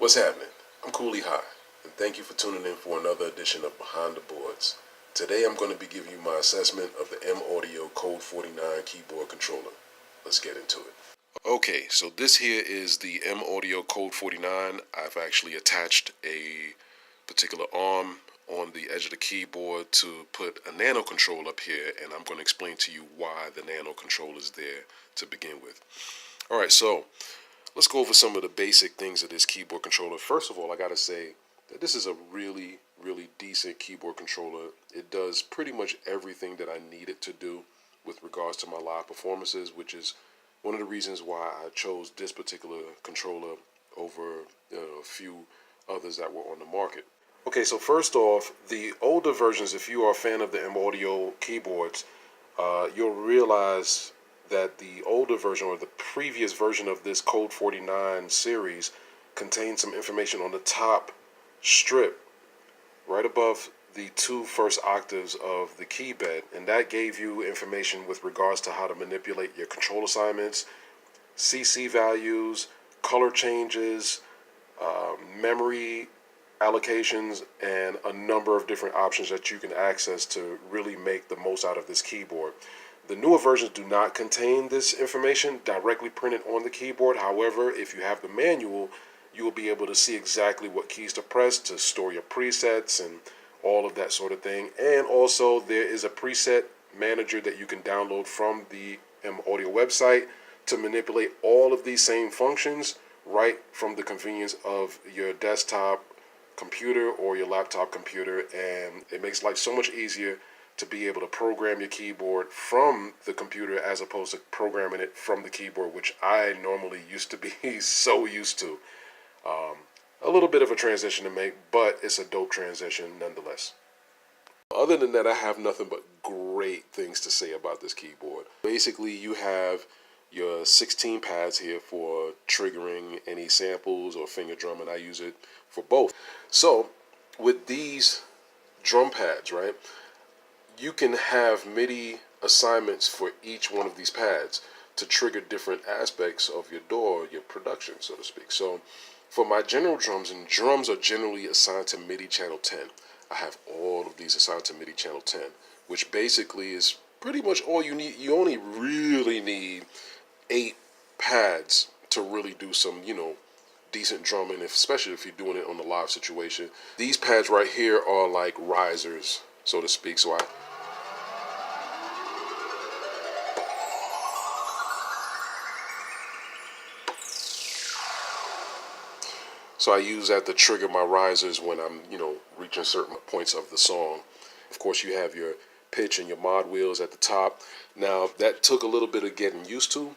What's happening? I'm Cooley High, and thank you for tuning in for another edition of Behind the Boards. Today I'm going to be giving you my assessment of the M Audio Code 49 keyboard controller. Let's get into it. Okay, so this here is the M Audio Code 49. I've actually attached a particular arm on the edge of the keyboard to put a nano control up here, and I'm going to explain to you why the nano control is there to begin with. Alright, so let's go over some of the basic things of this keyboard controller. First of all, I gotta say that this is a really decent keyboard controller. It does pretty much everything that I need it to do with regards to my live performances, which is one of the reasons why I chose this particular controller over a few others that were on the market. Okay, so first off, the older versions, if you are a fan of the M Audio keyboards, you'll realize that the older version or the previous version of this Code 49 series contained some information on the top strip right above the two first octaves of the key bed, and that gave you information with regards to how to manipulate your control assignments, CC values, color changes, memory allocations, and a number of different options that you can access to really make the most out of this keyboard. The newer versions do not contain this information directly printed on the keyboard. However, if you have the manual, you will be able to see exactly what keys to press to store your presets and all of that sort of thing. And also, there is a preset manager that you can download from the M Audio website to manipulate all of these same functions right from the convenience of your desktop computer or your laptop computer, and it makes life so much easier to be able to program your keyboard from the computer as opposed to programming it from the keyboard, which I normally used to be so used to. A little bit of a transition to make, but it's a dope transition nonetheless. Other than that, I have nothing but great things to say about this keyboard. Basically, you have your 16 pads here for triggering any samples or finger drumming. I use it for both. So with these drum pads, right, you can have MIDI assignments for each one of these pads to trigger different aspects of your DAW, your production, so to speak. So for my general drums, and drums are generally assigned to MIDI channel 10. I have all of these assigned to MIDI channel 10, which basically is pretty much all you need. You only really need 8 pads to really do some, decent drumming, especially if you're doing it on the live situation. These pads right here are like risers, so to speak. So I use that to trigger my risers when I'm, reaching certain points of the song. Of course, you have your pitch and your mod wheels at the top. Now, that took a little bit of getting used to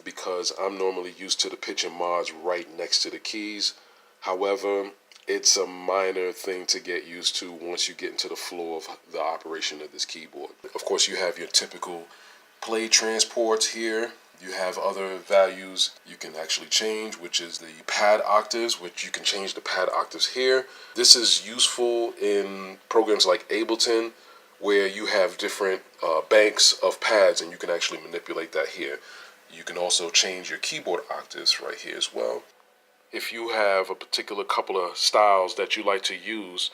because I'm normally used to the pitch and mods right next to the keys. However, it's a minor thing to get used to once you get into the flow of the operation of this keyboard. Of course, you have your typical play transports here. You have other values you can actually change, which is the pad octaves, which you can change the pad octaves here. This is useful in programs like Ableton, where you have different banks of pads, and you can actually manipulate that here. You can also change your keyboard octaves right here as well. If you have a particular couple of styles that you like to use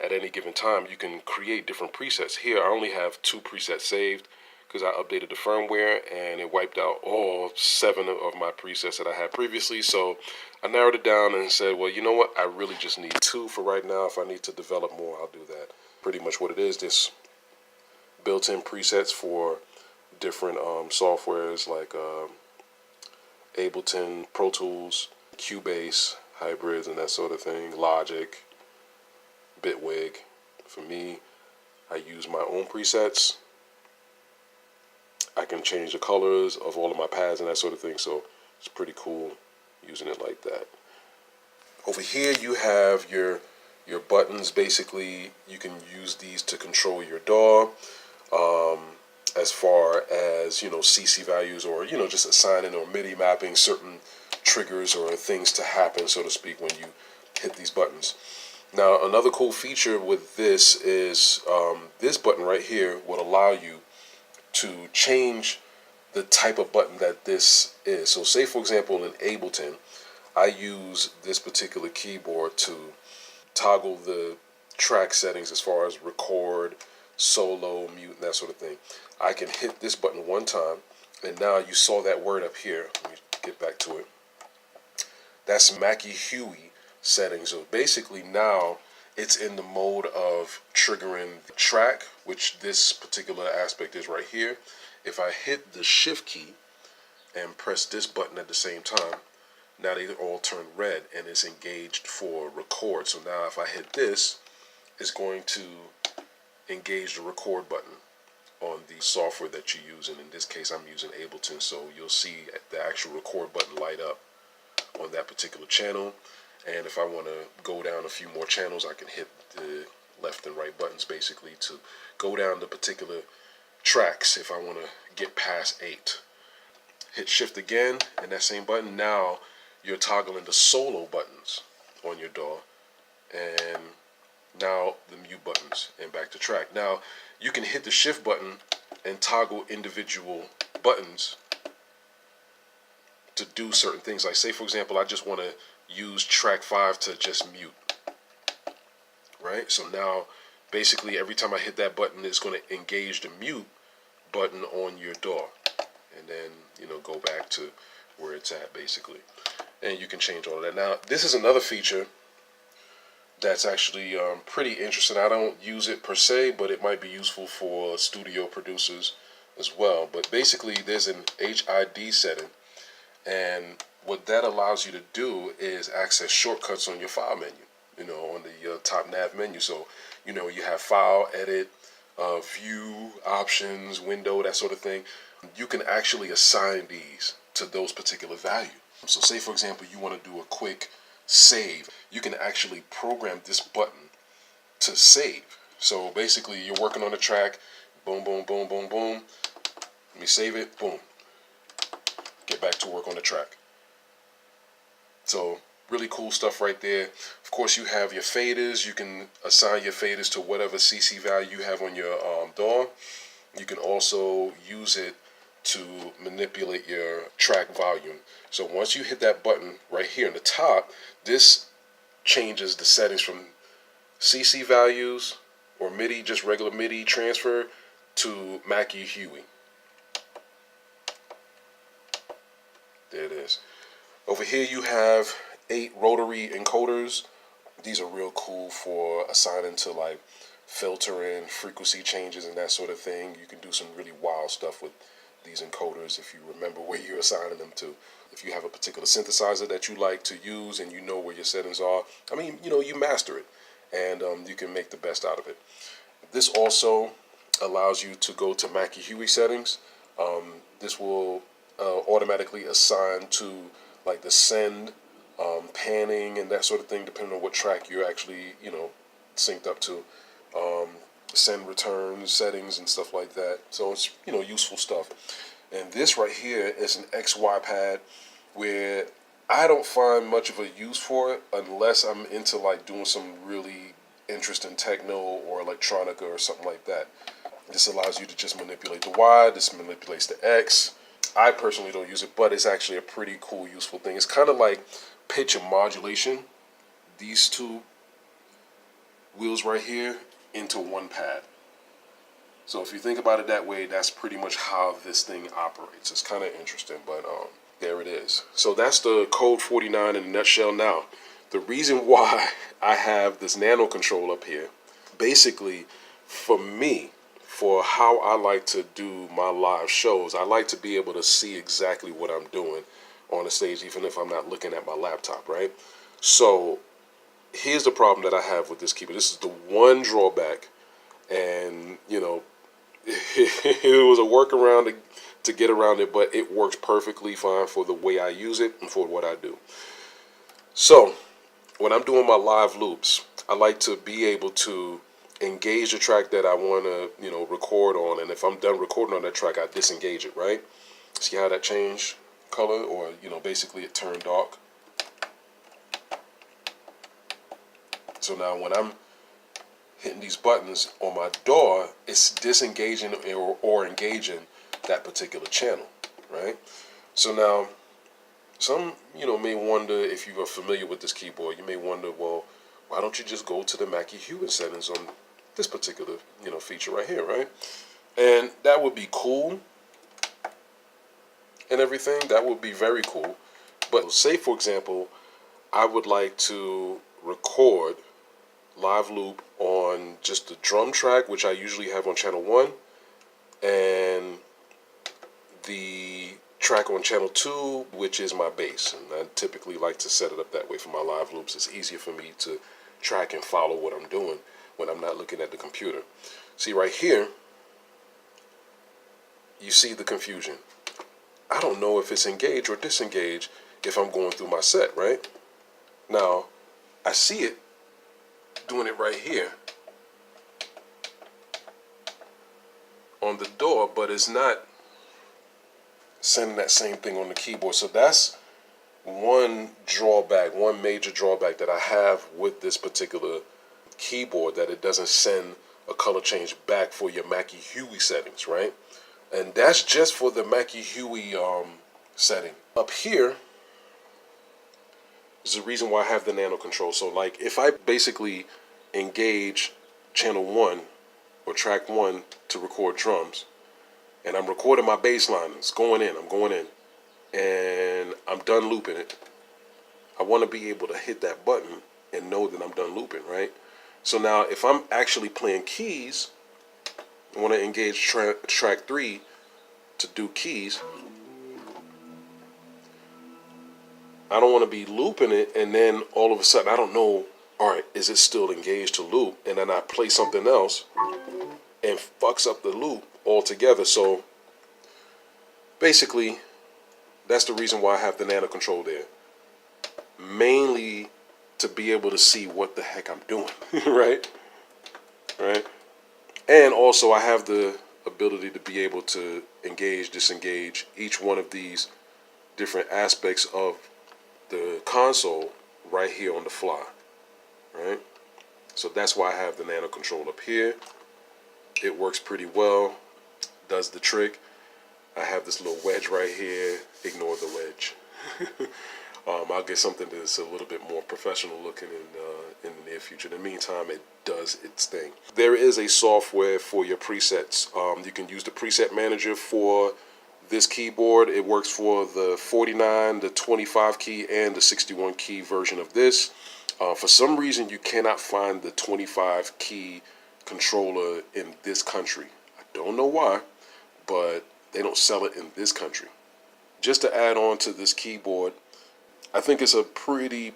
at any given time, you can create different presets. Here, I only have 2 presets saved because I updated the firmware and it wiped out all 7 of my presets that I had previously. So I narrowed it down and said, well, you know what? I really just need 2 for right now. If I need to develop more, I'll do that. Pretty much what it is, this built-in presets for different softwares like Ableton, Pro Tools, Cubase, hybrids, and that sort of thing, Logic, Bitwig. For me, I use my own presets. I can change the colors of all of my pads and that sort of thing, so it's pretty cool using it like that. Over here you have your buttons. Basically, you can use these to control your DAW, as far as, CC values or, just assigning or MIDI mapping certain triggers or things to happen, so to speak, when you hit these buttons. Now, another cool feature with this is this button right here will allow you to change the type of button that this is. So say, for example, in Ableton, I use this particular keyboard to toggle the track settings as far as record, solo, mute, and that sort of thing. I can hit this button one time, and now you saw that word up here. Let me get back to it. That's Mackie Huey settings. So basically now it's in the mode of triggering the track, which this particular aspect is right here. If I hit the shift key and press this button at the same time, now they all turn red and it's engaged for record. So now if I hit this, it's going to engage the record button on the software that you use. And in this case, I'm using Ableton. So you'll see the actual record button light up on that particular channel. And if I want to go down a few more channels, I can hit the left and right buttons basically to go down the particular tracks if I want to get past 8. Hit shift again and that same button. Now you're toggling the solo buttons on your DAW, and now the mute buttons, and back to track. Now you can hit the shift button and toggle individual buttons to do certain things. Like say for example, I just want to use track 5 to just mute, right? So now basically every time I hit that button, it's going to engage the mute button on your DAW, and then go back to where it's at basically. And you can change all of that. Now this is another feature that's actually pretty interesting. I don't use it per se, but it might be useful for studio producers as well. But basically there's an HID setting, and what that allows you to do is access shortcuts on your file menu, on the top nav menu. So you have file, edit, view, options, window, that sort of thing. You can actually assign these to those particular values. So say for example you want to do a quick save, you can actually program this button to save. So basically you're working on a track, boom, boom, boom, boom, boom, let me save it, boom, get back to work on the track. So really cool stuff right there. Of course you have your faders. You can assign your faders to whatever CC value you have on your DAW. You can also use it to manipulate your track volume. So once you hit that button right here in the top, this changes the settings from CC values or MIDI, just regular MIDI transfer, to Mackie Huey. There it is. Over here you have 8 rotary encoders. These are real cool for assigning to like filtering, frequency changes, and that sort of thing. You can do some really wild stuff with these encoders if you remember where you're assigning them to. If you have a particular synthesizer that you like to use and you know where your settings are, you master it, and you can make the best out of it. This also allows you to go to Mackie Huey settings. This will automatically assign to like the send, panning, and that sort of thing, depending on what track you're actually synced up to. Send return settings and stuff like that. So it's useful stuff. And this right here is an XY pad where I don't find much of a use for it unless I'm into like doing some really interesting techno or electronica or something like that. This allows you to just manipulate the Y. This manipulates the X. I personally don't use it, but it's actually a pretty cool, useful thing. It's kind of like pitch and modulation. These two wheels right here into one pad. So if you think about it that way, that's pretty much how this thing operates. It's kind of interesting, but there it is. So that's the Code 49 in a nutshell. Now, the reason why I have this nano control up here, basically for me, for how I like to do my live shows, I like to be able to see exactly what I'm doing on the stage, even if I'm not looking at my laptop, right? So here's the problem that I have with this keyboard. This is the one drawback, and it was a workaround to get around it, but it works perfectly fine for the way I use it and for what I do. So when I'm doing my live loops, I like to be able to engage the track that I want to record on, and if I'm done recording on that track, I disengage it, right? See how that changed color, or basically it turned dark. So now when I'm hitting these buttons on my DAW, it's disengaging or engaging that particular channel, right? So now Some, may wonder if you are familiar with this keyboard. You may wonder, well, why don't you just go to the Mackie Hewitt settings on this particular, feature right here, right? And that would be cool and everything. That would be very cool. But say, for example, I would like to record live loop on just the drum track, which I usually have on channel 1, and the track on channel 2, which is my bass. And I typically like to set it up that way for my live loops. It's easier for me to track and follow what I'm doing when I'm not looking at the computer. See right here, you see the confusion. I don't know if it's engaged or disengaged if I'm going through my set, right? Now, I see it doing it right here on the door, but it's not sending that same thing on the keyboard. So that's one drawback, one major drawback that I have with this particular keyboard, that it doesn't send a color change back for your Mackie Hewitt settings, right? And that's just for the Mackie Hewitt setting. Up here is the reason why I have the nano control. So like if I basically engage channel 1 or track 1 to record drums, and I'm recording my bass line, it's going in, I'm going in, and I'm done looping it, I want to be able to hit that button and know that I'm done looping, right? So now if I'm actually playing keys, I want to engage track 3 to do keys, I don't want to be looping it and then all of a sudden I don't know, all right, is it still engaged to loop? And then I play something else and fucks up the loop altogether. So basically, that's the reason why I have the nano control there. Mainly to be able to see what the heck I'm doing, right? Right? And also I have the ability to be able to engage, disengage each one of these different aspects of the console right here on the fly, right? So that's why I have the nano control up here. It works pretty well, does the trick. I have this little wedge right here. Ignore the wedge. I'll get something that's a little bit more professional looking in the near future. In the meantime, it does its thing. There is a software for your presets. You can use the preset manager for this keyboard. It works for the 49, the 25 key, and the 61 key version of this. For some reason, you cannot find the 25 key controller in this country. I don't know why, but they don't sell it in this country. Just to add on to this keyboard, I think it's a pretty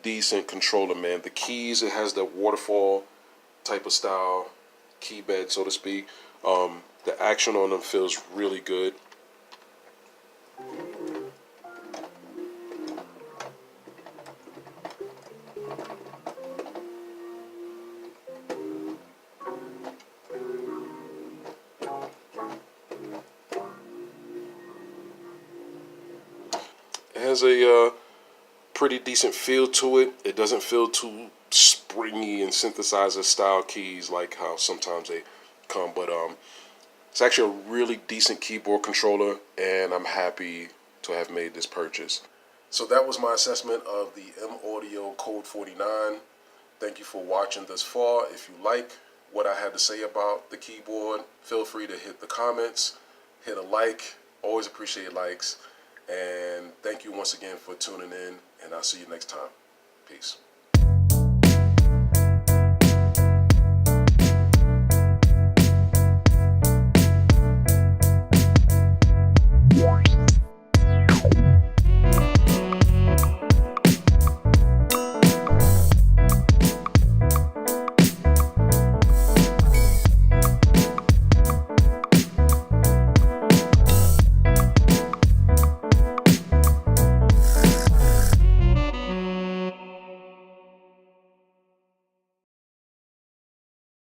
decent controller, man. The keys, it has the waterfall type of style key bed, so to speak. The action on them feels really good. It has a pretty decent feel to it. It doesn't feel too springy and synthesizer style keys like how sometimes they come, but it's actually a really decent keyboard controller, and I'm happy to have made this purchase. So that was my assessment of the M Audio Code 49. Thank you for watching thus far. If you like what I had to say about the keyboard, feel free to hit the comments, hit a like. Always appreciate likes. And thank you once again for tuning in, and I'll see you next time. Peace.